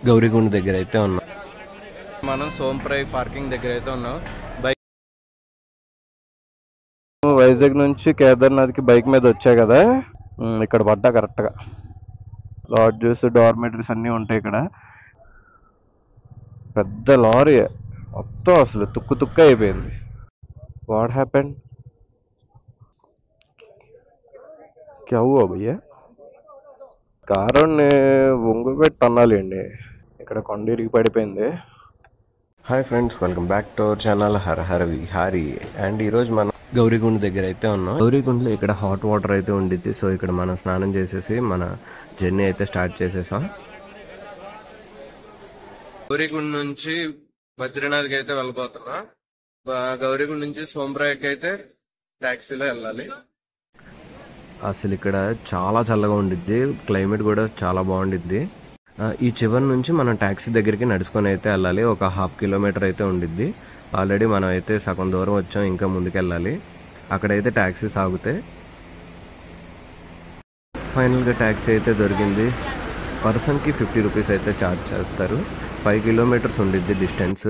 గౌరీగుండ్ దగ్గర అయితే ఉన్నాం. మనం సోంప్రై పార్కింగ్ దగ్గర అయితే ఉన్నాం. వైజాగ్ నుంచి కేదార్నాథ్కి బైక్ మీద వచ్చా కదా, ఇక్కడ పడ్డా కరెక్ట్గా. లాడ్జెస్, డార్మెటరీస్ అన్నీ ఉంటాయి ఇక్కడ. పెద్ద లారీ మొత్తం అసలు తుక్కు తుక్కు అయిపోయింది. What happened? క్యా హువా భయ్యా? కారుని ఒంగు పెట్టి అన్నాలండి, ఇక్కడ కొండ ఇరిగి పడిపోయింది. Hi friends, welcome back to our channel Hara Hara Vihari. And ఈరోజు మనం గౌరీగుండ్ దగ్గర అయితే ఉన్నాం. గౌరీగుండ్లో ఇక్కడ హాట్ వాటర్ అయితే ఉండిద్ది. సో ఇక్కడ మనం స్నానం చేసేసి మన జర్నీ అయితే స్టార్ట్ చేసేసాం. గౌరీగుండ్ నుంచి బద్రీనాథ్కి అయితే వెళ్ళిపోతున్నా. గౌరీగుండ్ నుంచి సోంప్రాయ్కి అయితే టాక్సీలో వెళ్ళాలి. అసలు ఇక్కడ చాలా చల్లగా ఉండిద్ది, క్లైమేట్ కూడా చాలా బాగుండిద్ది. ఈ చివరి నుంచి మనం ట్యాక్సీ దగ్గరికి నడుచుకొని అయితే వెళ్ళాలి. ఒక 1/2 కిలోమీటర్ అయితే ఉండిద్ది. ఆల్రెడీ మనం అయితే సగం దూరం వచ్చాం, ఇంకా ముందుకు వెళ్ళాలి. అక్కడైతే ట్యాక్సీ సాగుతాయి. ఫైనల్గా ట్యాక్సీ అయితే దొరికింది. పర్సన్కి 50 రూపీస్ అయితే ఛార్జ్ చేస్తారు. 5 కిలోమీటర్స్ ఉండిద్ది డిస్టెన్స్.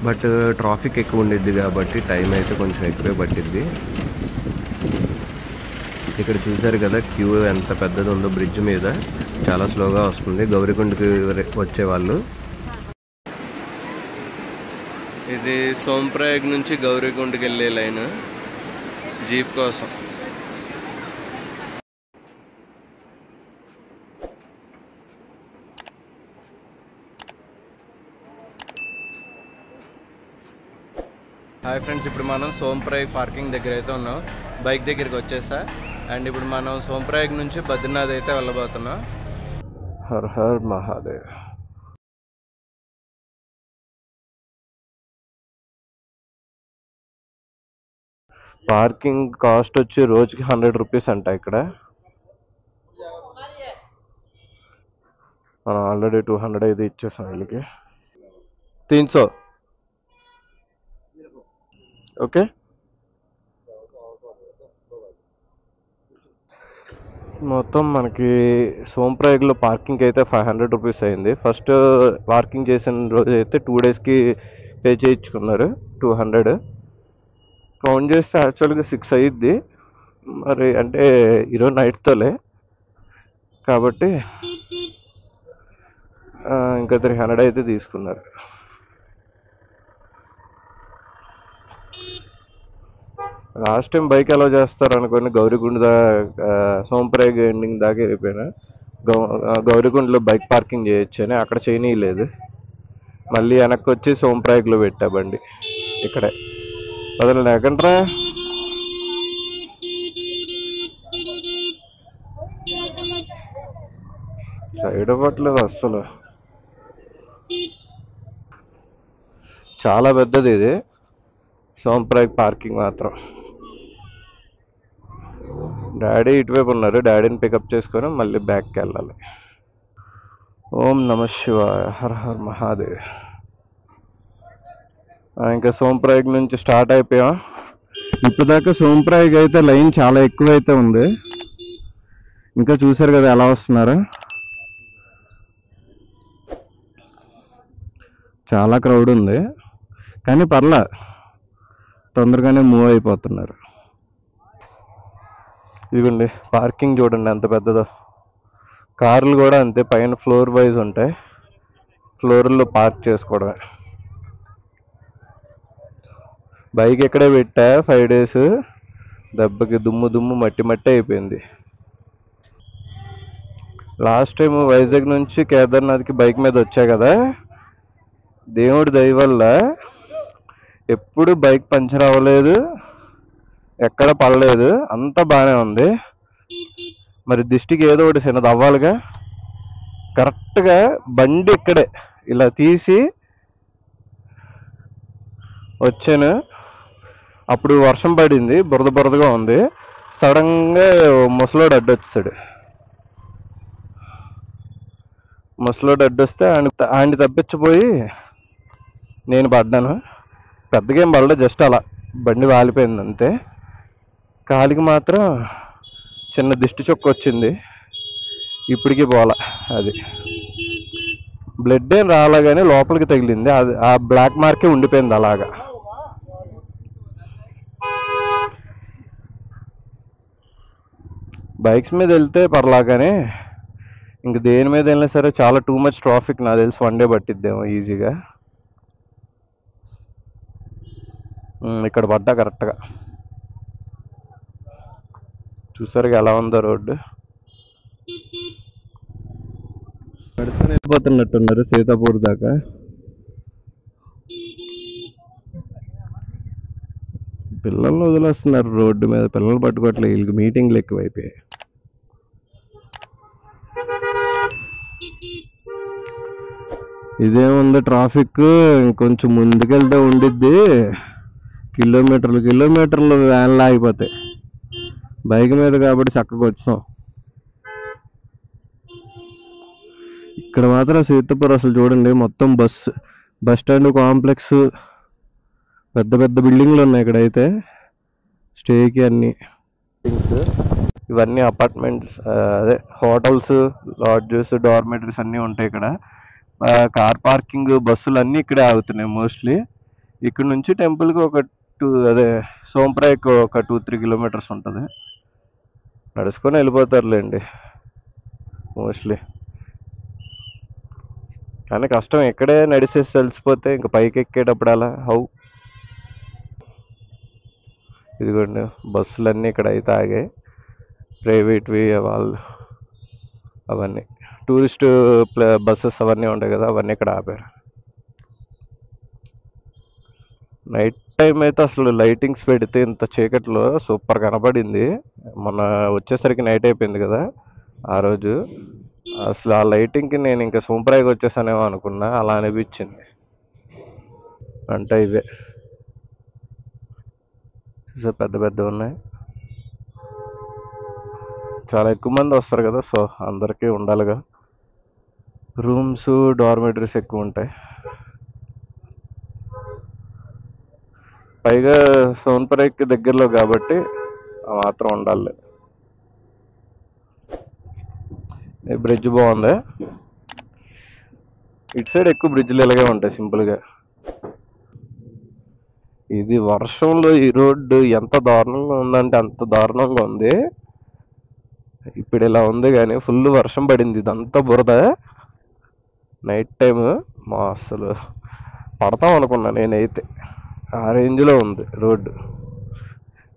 బట్ ట్రాఫిక్ ఎక్కువ ఉండిద్ది కాబట్టి టైం అయితే కొంచెం ఎక్కువే పట్టిద్ది. ఇక్కడ చూసారు కదా క్యూ ఎంత పెద్దది ఉందో. బ్రిడ్జ్ మీద చాలా స్లోగా వస్తుంది గౌరీగుండ్కి వచ్చేవాళ్ళు. ఇది సోంప్రాయ్ నుంచి గౌరీగుండ్కి వెళ్ళే లైన్ జీప్ కోసం. హాయ్ ఫ్రెండ్స్, ఇప్పుడు మనం సోంప్రాయ్ పార్కింగ్ దగ్గర అయితే ఉన్నాం. బైక్ దగ్గరికి వచ్చేసా. అండ్ ఇప్పుడు మనం సోంప్రాయ్ నుంచి బద్రీనాథ్ అయితే వెళ్ళబోతున్నాం. హర్ హర్ మహాదేవ్. పార్కింగ్ కాస్ట్ వచ్చి రోజుకి 100 రూపీస్ అంట. ఇక్కడ మనం ఆల్రెడీ 200 అయితే ఇచ్చేసాం వీళ్ళకి. 300 ఓకే. మొత్తం మనకి సోంప్రాయ్లో పార్కింగ్ అయితే 500 రూపీస్ అయింది. ఫస్ట్ పార్కింగ్ చేసిన రోజు అయితే 2 డేస్కి పే చేయించుకున్నారు 200. కౌంట్ చేస్తే యాక్చువల్గా 6 అయ్యిద్ది. మరి అంటే ఈరోజు నైట్తోలే కాబట్టి ఇంకా 300 అయితే తీసుకున్నారు. లాస్ట్ టైం బైక్ ఎలా చేస్తారు అనుకుని గౌరీగుండ్ సోంప్రాయ్ ఎండింగ్ దాకా వెళ్ళిపోయినా. గౌరీగుండ్లో బైక్ పార్కింగ్ చేయొచ్చని అక్కడ చేయనీయలేదు. మళ్ళీ వెనక్కి వచ్చి సోంప్రాయ్లో పెట్టా బండి. ఇక్కడే బదులు లేకంట్రా. సైడ్ అవ్వట్లేదు అస్సలు. చాలా పెద్దది ఇది సోంప్రాయ్ పార్కింగ్ మాత్రం. డాడీ ఇటువైపు ఉన్నారు. డాడీని పికప్ చేసుకొని మళ్ళీ బ్యాక్కి వెళ్ళాలి. ఓం నమ శివాయ, హర్ హర్ మహాదేవ్. ఇంకా సోంప్రాయ్ నుంచి స్టార్ట్ అయిపోయాం. ఇప్పుడు దాకా సోంప్రాయ్కి అయితే లైన్ చాలా ఎక్కువైతే ఉంది. ఇంకా చూసారు కదా ఎలా వస్తున్నారు. చాలా క్రౌడ్ ఉంది కానీ పర్లా, తొందరగానే మూవ్ అయిపోతున్నారు. ఇదిగోండి పార్కింగ్ చూడండి ఎంత పెద్దదో. కార్లు కూడా అంతే, పైన ఫ్లోర్ వైజ్ ఉంటాయి. ఫ్లోర్లో పార్క్ చేసుకోవడమే. బైక్ ఎక్కడే పెట్టా 5 డేస్, దెబ్బకి దుమ్ము దుమ్ము మట్టి మట్టి అయిపోయింది. లాస్ట్ టైం వైజాగ్ నుంచి కేదార్నాథ్కి బైక్ మీద వచ్చా కదా, దేవుడి దయ వల్ల ఎప్పుడు బైక్ పంచర్ అవ్వలేదు, ఎక్కడ పడలేదు, అంతా బాగానే ఉంది. మరి దిష్టికి ఏదో ఒకటి చిన్నది అవ్వాలిగా. కరెక్ట్గా బండి ఇక్కడే ఇలా తీసి వచ్చాను. అప్పుడు వర్షం పడింది, బురద బురదగా ఉంది. సడన్గా ముసలోడు అడ్డొచ్చాడు. ముసలోడు అడ్డొస్తే ఆయన తప్పించిపోయి నేను పడ్డాను. పెద్దగా ఏం పడలేదు, జస్ట్ అలా బండి వాలిపోయింది అంతే. కాలికి మాత్రం చిన్న దిష్టి చొక్క వచ్చింది, ఇప్పటికీ పోలా. అది బ్లడ్ ఏం రాలా కానీ లోపలికి తగిలింది, అది ఆ బ్లాక్ మార్కే ఉండిపోయింది అలాగా. బైక్స్ మీద వెళ్తే పర్లాగానే, ఇంక దేని మీద వెళ్ళినా సరే చాలా టూ మచ్ ట్రాఫిక్. నాకు తెలిసి 1 డే పట్టిద్దేమో ఈజీగా. ఇక్కడ పడ్డా కరెక్ట్గా. చూసారుగా ఎలా ఉందో రోడ్డు. నడుచుకొని వెళ్ళిపోతున్నట్టున్నారు సీతాపూర్ దాకా. పిల్లల్ని వదిలేస్తున్నారు రోడ్డు మీద, పిల్లలు పట్టుకోవట్లేదు, వీళ్ళకి మీటింగ్లు ఎక్కువైపోయాయి. ఇదేముంది ట్రాఫిక్, ఇంకొంచెం ముందుకెళ్తే ఉండిద్ది, కిలోమీటర్లు వ్యాన్లు ఆగిపోతాయి. బైక్ మీద కాబట్టి చక్కగా వచ్చాం. ఇక్కడ మాత్రం సీతాపూర్ అసలు చూడండి, మొత్తం బస్ స్టాండ్ కాంప్లెక్స్, పెద్ద పెద్ద బిల్డింగ్లు ఉన్నాయి ఇక్కడైతే స్టేకి. అన్ని ఇవన్నీ అపార్ట్మెంట్స్, అదే హోటల్స్, లాడ్జెస్, డార్మెటరీస్ అన్నీ ఉంటాయి ఇక్కడ. కార్ పార్కింగ్, బస్సులు అన్నీ ఇక్కడే ఆగుతున్నాయి మోస్ట్లీ. ఇక్కడ నుంచి టెంపుల్కి ఒక సోంప్రాయ్కి ఒక 2-3 కిలోమీటర్స్ ఉంటుంది. నడుచుకొని వెళ్ళిపోతారులేండి మోస్ట్లీ, కానీ కష్టం. ఇక్కడే నడిచేసి తెలిసిపోతే ఇంక పైకి ఎక్కేటప్పుడు అలా ఇదిగోండి బస్సులన్నీ ఇక్కడ అయితే ఆగాయి, ప్రైవేట్వి వాళ్ళు, అవన్నీ టూరిస్ట్ బస్సెస్ అవన్నీ ఉంటాయి కదా, అవన్నీ ఇక్కడ ఆపారు. నైట్ టైం అయితే అసలు లైటింగ్స్ పెడితే ఇంత చీకట్లో సూపర్ కనపడింది. మొన్న వచ్చేసరికి నైట్ అయిపోయింది కదా ఆ రోజు. అసలు ఆ లైటింగ్కి నేను ఇంకా సోంప్రాయ్కి వచ్చేసానేమో అనుకున్నా, అలా అనిపించింది. అంటే ఇవే పెద్ద పెద్ద ఉన్నాయి, చాలా ఎక్కువ మంది వస్తారు కదా, సో అందరికీ ఉండాలిగా. రూమ్స్, డార్మెటరీస్ ఎక్కువ ఉంటాయి. పైగా సోన్ప్రాయ్కి దగ్గరలో కాబట్టి మాత్రం ఉండాలి. ఈ బ్రిడ్జ్ బాగుంది, ఇటు సైడ్ ఎక్కువ బ్రిడ్జ్లు ఇలాగే ఉంటాయి సింపుల్గా. ఇది వర్షంలో ఈ రోడ్డు ఎంత దారుణంగా ఉందంటే అంత దారుణంగా ఉంది. ఇప్పుడు ఇలా ఉంది కానీ ఫుల్ వర్షం పడింది, ఇదంతా బురద. నైట్ టైము అసలు పడతాం అనుకున్నా నేనైతే, ఆ రేంజ్లో ఉంది రోడ్డు.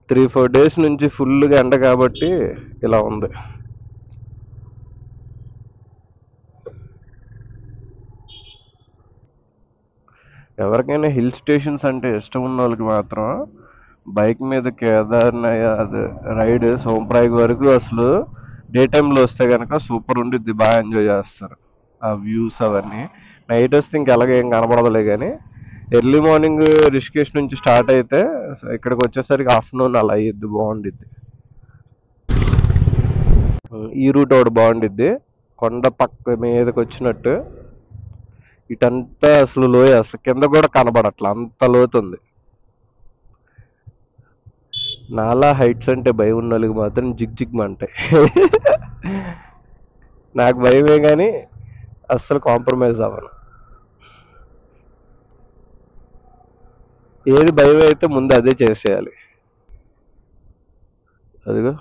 3-4 డేస్ నుంచి ఫుల్గా ఎండ కాబట్టి ఇలా ఉంది. ఎవరికైనా హిల్ స్టేషన్స్ అంటే ఇష్టం ఉన్న వాళ్ళకి మాత్రం బైక్ మీద కేదార్నాథ్ రైడ్ సోంప్రాయ్ వరకు అసలు డే టైంలో వస్తే కనుక సూపర్ ఉండిద్ది, బాగా ఎంజాయ్ చేస్తారు ఆ వ్యూస్ అవన్నీ. నైట్ వస్తే ఇంకెలాగే ఏం కనపడదులే, కానీ ఎర్లీ మార్నింగ్ రిషికేష్ నుంచి స్టార్ట్ అయితే ఇక్కడికి వచ్చేసరికి ఆఫ్టర్నూన్ అలా అయ్యిద్ది, బాగుండిద్ది. ఈ రూట్ ఒకటి బాగుండిద్ది, కొండ పక్క మీదకి వచ్చినట్టు. ఇటంతా అసలు లోయ, అసలు కింద కూడా కనబడట్లా, అంత లోతుంది. నాలా హైట్స్ అంటే భయం ఉన్న వాళ్ళకి మాత్రం జిగ్ నాకు భయమే కానీ అస్సలు కాంప్రమైజ్ అవ్వను. ఏది భయం అయితే ముందు అదే చేసేయాలి. అదిగో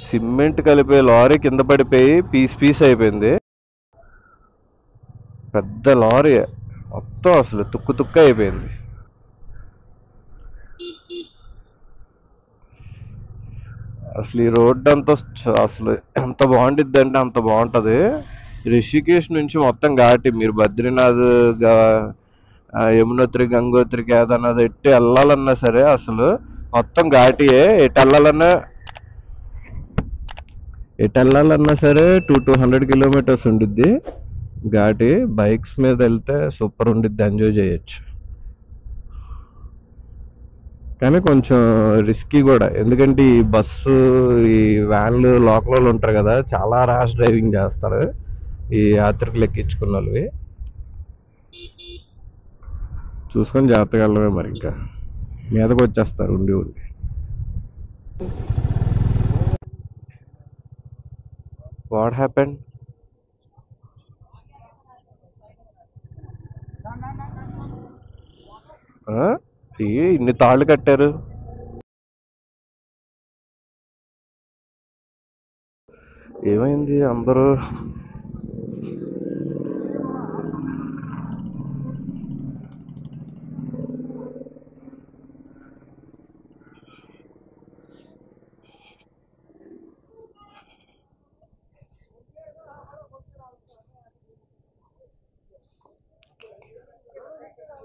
సిమెంట్ కలిపే లారీ కింద పడిపోయి పీస్ అయిపోయింది. పెద్ద లారీ మొత్తం అసలు తుక్కు అయిపోయింది. అసలు ఈ రోడ్డు అంతా అసలు ఎంత బాగుండిద్ది అంటే అంత బాగుంటుంది. రిషికేష్ నుంచి మొత్తం ఘాటి, మీరు బద్రీనాథ్, యమునోత్రి, గంగోత్రి, కేదార్నాథ్ ఎట్టి వెళ్ళాలన్నా సరే అసలు మొత్తం ఘాటియే. ఎటు వెళ్ళాలన్నా సరే 200 కిలోమీటర్స్ ఉండిద్ది ఘాటి. బైక్స్ మీద వెళ్తే సూపర్ ఉండిద్ది, ఎంజాయ్ చేయొచ్చు. కానీ కొంచెం రిస్కీ కూడా, ఎందుకంటే ఈ బస్సు, ఈ వ్యాన్లు, లోకల్ ఉంటారు కదా, చాలా ర్యాష్ డ్రైవింగ్ చేస్తారు ఈ యాత్రికులు ఎక్కించుకున్న వాళ్ళవి. చూసుకొని జాగ్రత్తగా వెళ్ళడమే. మరి ఇంకా మీదకి వచ్చేస్తారు ఉండి. What happened? ఇన్ని తాళ్ళు కట్టారు. ఏమైంది అందరూ?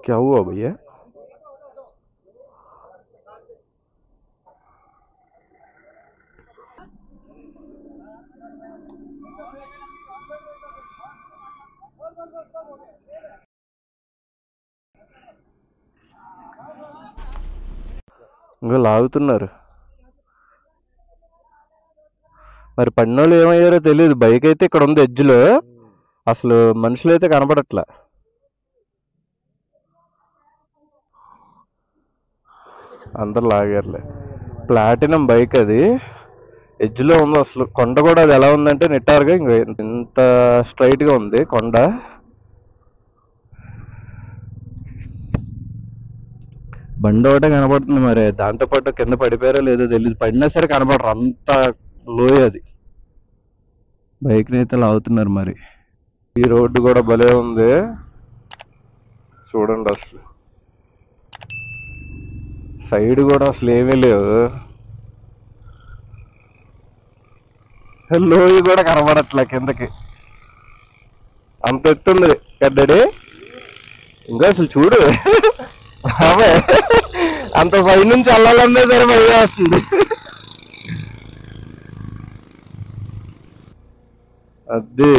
क्या हुआ भैया? ఇంకా లాగుతున్నారు. మరి పన్నోళ్ళు ఏమయ్యారో తెలియదు. బైక్ అయితే ఇక్కడ ఉంది ఎడ్జ్లో, అసలు మనుషులు అయితే కనపడట్లా. అందరు లాగారులే. ప్లాటినం బైక్ అది, ఎడ్జ్లో ఉంది. అసలు కొండ కూడా అది ఎలా ఉందంటే నిట్టారుగా ఇంకా ఇంత స్ట్రైట్గా ఉంది కొండ. బండి ఒకటే కనపడుతుంది, మరి దాంతోపాటు కింద పడిపోయారో లేదో తెలియదు. పడినా సరే కనపడరు, అంత లోయ అది. బైక్ని అయితే లాగుతున్నారు. మరి ఈ రోడ్డు కూడా భలే ఉంది చూడండి. అసలు సైడ్ కూడా అసలు ఏమీ లేవు. లోయ కూడా కనబడట్లే కిందకి, అంత ఎత్తుంది గడ్డడి. ఇంకా అసలు చూడు ఆమె అంత సైడ్ నుంచి వెళ్ళాలన్నా సరే భయం వేస్తుంది. అది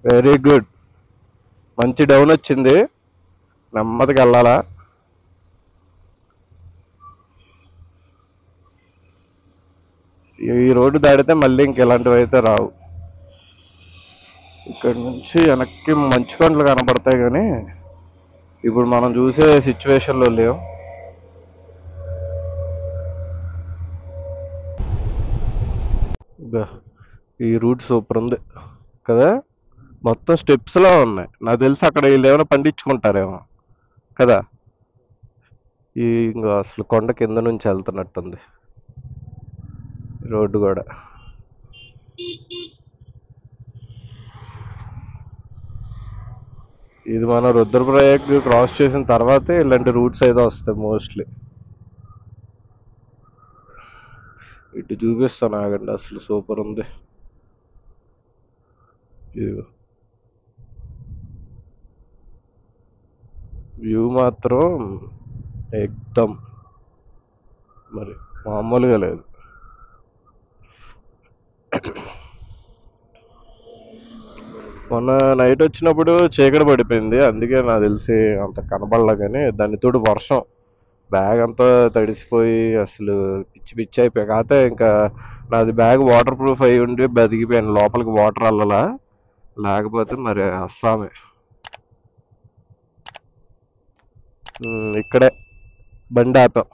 వెరీ గుడ్, మంచి డౌన్ వచ్చింది. నెమ్మదిగా వెళ్ళాలా. ఈ రోడ్డు దాడితే మళ్ళీ ఇంకెలాంటివి అయితే రావు. ఇక్కడ నుంచి వెనక్కి మంచు కొండలు కనపడతాయి, కానీ ఇప్పుడు మనం చూసే సిచ్యువేషన్లో లేవు. ఈ రూట్ సూపర్ ఉంది కదా, మొత్తం స్టెప్స్లా ఉన్నాయి. నాకు తెలిసి అక్కడ వీళ్ళు ఏమైనా పండించుకుంటారేమో కదా. ఇంకా అసలు కొండ కింద నుంచి వెళ్తున్నట్టుంది రోడ్డు కూడా. ఇది మనం రుద్రప్రయాగ్ క్రాస్ చేసిన తర్వాతే ఇలాంటి రూట్స్ అయితే వస్తాయి మోస్ట్లీ. ఇటు చూపిస్తాను ఆగండి, అసలు సూపర్ ఉంది. ఇదిగో వ్యూ మాత్రం ఎక్దమ్ మరి మామూలుగా లేదు. మొన్న నైట్ వచ్చినప్పుడు చీకటి పడిపోయింది, అందుకే నాకు తెలిసి అంత కనబడలే. కానీ దాని తోడు వర్షం, బ్యాగ్ అంతా తడిసిపోయి అసలు పిచ్చి పిచ్చి అయిపోయాయి. కాకపోతే ఇంకా నాది బ్యాగ్ వాటర్ ప్రూఫ్ అయి ఉండి బతికిపోయాను, లోపలికి వాటర్ వెళ్ళలా. లేకపోతే మరి అస్సామే. ఇక్కడే బండి ఆపాం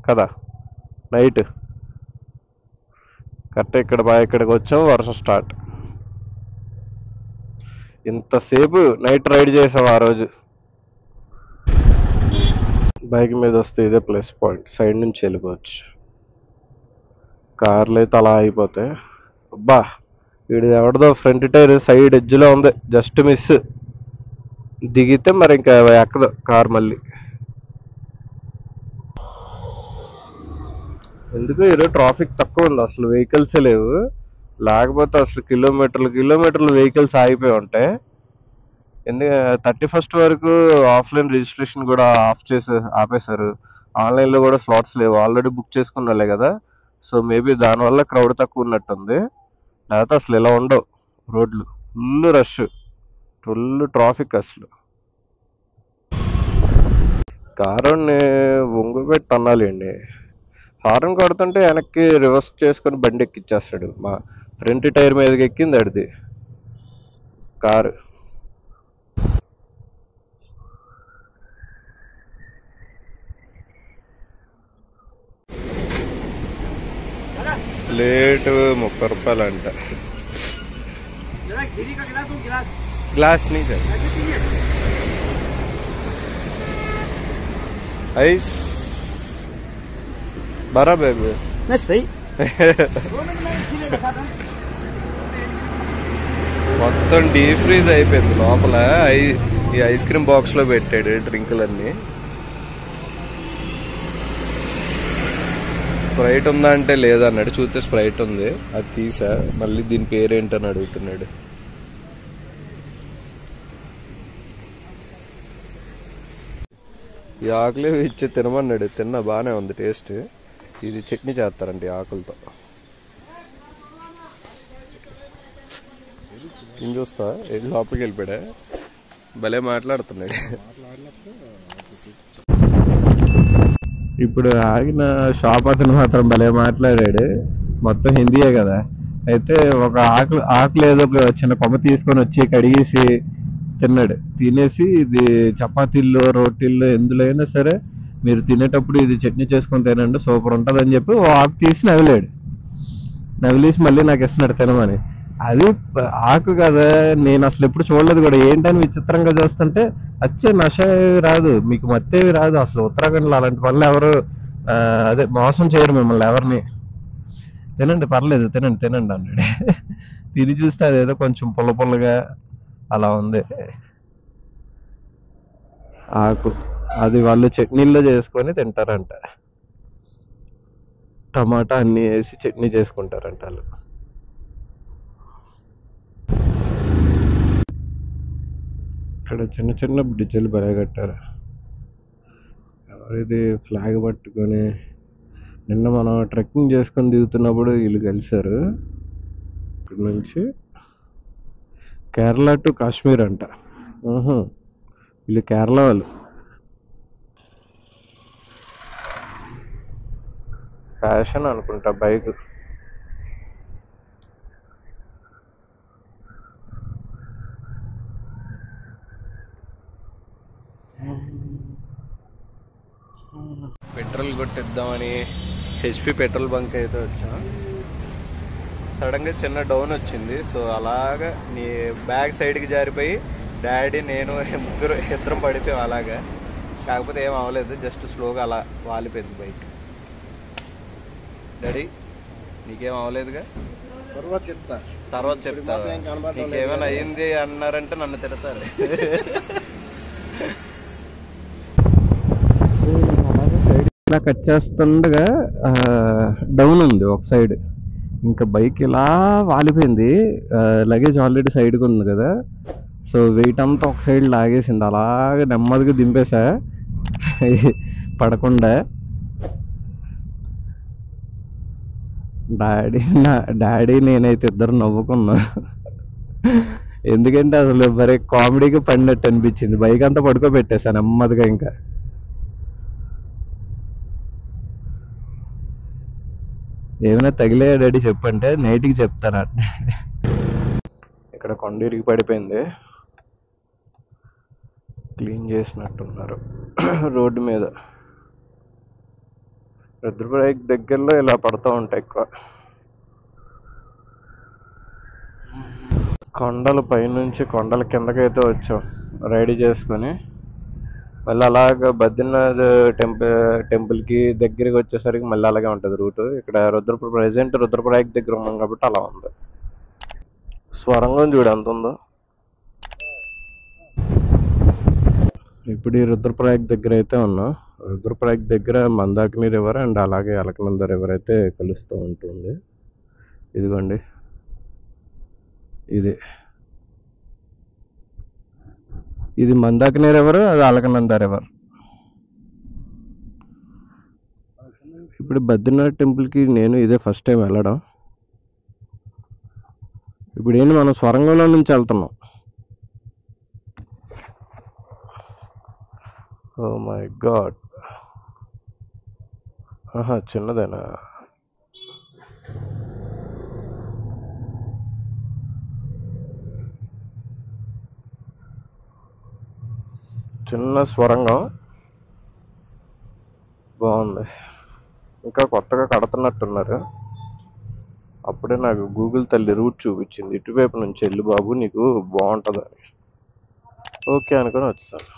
కదా నైట్, కరెక్ట్ ఇక్కడికి వచ్చాం, వర్షం స్టార్ట్. ఇంతసేపు నైట్ రైడ్ చేసాం ఆ రోజు. బైక్ మీద వస్తే ఇదే ప్లస్ పాయింట్, సైడ్ నుంచి వెళ్ళిపోవచ్చు. కార్లు అయితే అలా అయిపోతాయి. అబ్బా, వీడిది ఎవరిదో ఫ్రంట్ టైర్ సైడ్ ఎడ్జ్లో ఉంది, జస్ట్ మిస్. దిగితే మరి ఇంకా ఎక్కదు కార్ మళ్ళీ. ఎందుకు ఈరోజు ట్రాఫిక్ తక్కువ ఉంది, అసలు వెహికల్సే లేవు. లేకపోతే అసలు కిలోమీటర్లు వెహికల్స్ ఆగిపోయి ఉంటాయి. ఎందుకంటే 31st వరకు ఆఫ్లైన్ రిజిస్ట్రేషన్ కూడా ఆపేశారు. ఆన్లైన్లో కూడా స్లాట్స్ లేవు, ఆల్రెడీ బుక్ చేసుకున్నాలే కదా. సో మేబీ దానివల్ల క్రౌడ్ తక్కువ ఉన్నట్టుంది. లేకపోతే అసలు ఇలా ఉండవు రోడ్లు, ఫుల్ రష్, ఫుల్ ట్రాఫిక్. అసలు కారుని వంగుపెట్టి అన్నాలండి. హార్న్ కొడుతుంటే వెనక్కి రివర్స్ చేసుకొని బండి ఎక్కిచ్చేస్తాడు. మా ఫ్రంట్ టైర్ మీదకి ఎక్కింది అడిది కారు. ప్లేటు 30 రూపాయలు అంట. గ్లాస్ నీ సార్ ఐస్ బరా బేబీ మొత్తం డీప్ ఫ్రీజ్ అయిపోయింది లోపల. ఈ ఐస్ క్రీమ్ బాక్స్ లో పెట్టాడు డ్రింకులన్నీ. స్ప్రైట్ ఉందా అంటే లేదన్నాడు. చూస్తే స్ప్రైట్ ఉంది, అది తీసా. మళ్ళీ దీని పేరేంటని అడుగుతున్నాడు. ఈ ఆకులు ఇచ్చి తినమన్నాడు. తిన్నా, బాగానే ఉంది టేస్ట్. ఇది చట్నీ చేస్తారండి ఆకులతో. ఏం చూస్తా లోపలికి వెళ్ళిపోయా. భలే మాట్లాడుతున్నాడు. ఇప్పుడు ఆగిన షాప్ అతను మాత్రం భలే మాట్లాడాడు. మొత్తం హిందీయే కదా. అయితే ఒక ఆకులు ఏదో ఒక చిన్న కొమ్మ తీసుకొని వచ్చి కడిగేసి తిన్నాడు. తినేసి ఇది చపాతీల్లో రోటీల్లో ఎందులో అయినా సరే మీరు తినేటప్పుడు ఇది చట్నీ చేసుకొని తినండి, సూపర్ ఉంటుంది అని చెప్పి ఓ ఆకు తీసి నవిలేసి మళ్ళీ నాకు ఇస్తున్నాడు తినమని. అది ఆకు కదా, నేను అసలు ఎప్పుడు చూడలేదు కూడా. ఏంటని విచిత్రంగా చూస్తుంటే వచ్చే నష రాదు, మీకు మత్తేవి రాదు. అసలు ఉత్తరాఖండ్లో అలాంటి పనులు ఎవరు అదే మోసం చేయరు మిమ్మల్ని ఎవరిని. తినండి పర్లేదు, తినండి అన్నాడు. తిని చూస్తే అదేదో కొంచెం పుల్లగా అలా ఉంది ఆకు. అది వాళ్ళు చట్నీల్లో చేసుకొని తింటారంట. టమాటా అన్ని వేసి చట్నీ చేసుకుంటారంట వాళ్ళు. ఇక్కడ చిన్న చిన్న బ్రిడ్జిలు బాగా కట్టారు. ఎవరిది ఫ్లాగ్ పట్టుకొని నిన్న మనం ట్రెక్కింగ్ చేసుకొని దిగుతున్నప్పుడు వీళ్ళు కలిశారు. ఇక్కడ నుంచి కేరళ టు కాశ్మీర్ అంట. వీళ్ళు కేరళ వాళ్ళు. ఫ్యాషన్ అనుకుంటా బైక్. పెట్రోల్ కొట్టిద్దామని హెచ్పి పెట్రోల్ బంక్ అయితే వచ్చాం. సడన్ గా చిన్న డౌన్ వచ్చింది. సో అలాగా నీ బ్యాక్ సైడ్కి జారిపోయి డాడీ నేను ఇద్దరం పడిపోయాం అలాగా. కాకపోతే ఏం అవ్వలేదు, జస్ట్ స్లోగా అలా వాలిపోయింది బైక్. డాడీ నీకేం అవ్వలేదుగా? తర్వాత చెప్తా. నీకేమైనా అయ్యింది అన్నారంటే నన్ను తిడతారు. కట్ చేస్తుండగా డౌన్ ఉంది ఒక సైడ్. ఇంకా బైక్ ఇలా వాలిపోయింది. లగేజ్ ఆల్రెడీ సైడ్కి ఉంది కదా, సో వెయిట్ అంతా ఒక సైడ్ లాగేసింది. అలాగే నెమ్మదిగా దింపేసా పడకుండా. డాడీ నేనైతే ఇద్దరు నవ్వుకున్నా. ఎందుకంటే అసలు మరీ కామెడీగా పడినట్టు అనిపించింది. బైక్ అంతా పడుకోబెట్టేసా నెమ్మదిగా. ఇంకా ఏమైనా తగిలే డాడీ చెప్పంటే నైట్కి చెప్తాను. ఇక్కడ కొండ ఇరిగి పడిపోయింది, క్లీన్ చేసినట్టున్నారు రోడ్డు మీద. రుద్రప్రయాగ్ దగ్గరలో ఇలా పడుతూ ఉంటాయి ఎక్కువ. కొండల పైనుంచి కొండల కిందకైతే వచ్చాం రైడ్ చేసుకొని. మళ్ళీ అలాగ బద్రీనాథ్ టెంపుల్కి దగ్గరికి వచ్చేసరికి మళ్ళీ అలాగే ఉంటుంది రూటు. ఇక్కడ ప్రజెంట్ రుద్రప్రయాగ్ దగ్గర ఉన్నాం కాబట్టి అలా ఉంది. స్వరంగం చూడు ఎంత ఉందో. ఇప్పుడు ఈ రుద్రప్రయాగ్ దగ్గర అయితే ఉన్నాం. రుద్రప్రయాగ్ దగ్గర మందాకిని రివర్ అండ్ అలాగే అలకనంద రివర్ అయితే కలుస్తూ ఉంటుంది. ఇదిగోండి ఇది మందాకిని రివర్, అది అలకనంద రివర్. ఇప్పుడు బద్రీనాథ్ టెంపుల్కి నేను ఇదే ఫస్ట్ టైం వెళ్ళడం. ఇప్పుడు ఏంటి మనం స్వరంగంలో నుంచి వెళ్తున్నాం. Oh my god. చిన్నదేనా? చిన్న స్వరంగం, బాగుంది. ఇంకా కొత్తగా కడుతున్నట్టున్నారు. అప్పుడే నాకు గూగుల్ తల్లి రూట్ చూపించింది, ఇటువైపు నుంచి వెళ్ళు బాబు నీకు బాగుంటుందని. ఓకే అనుకొని వచ్చాను.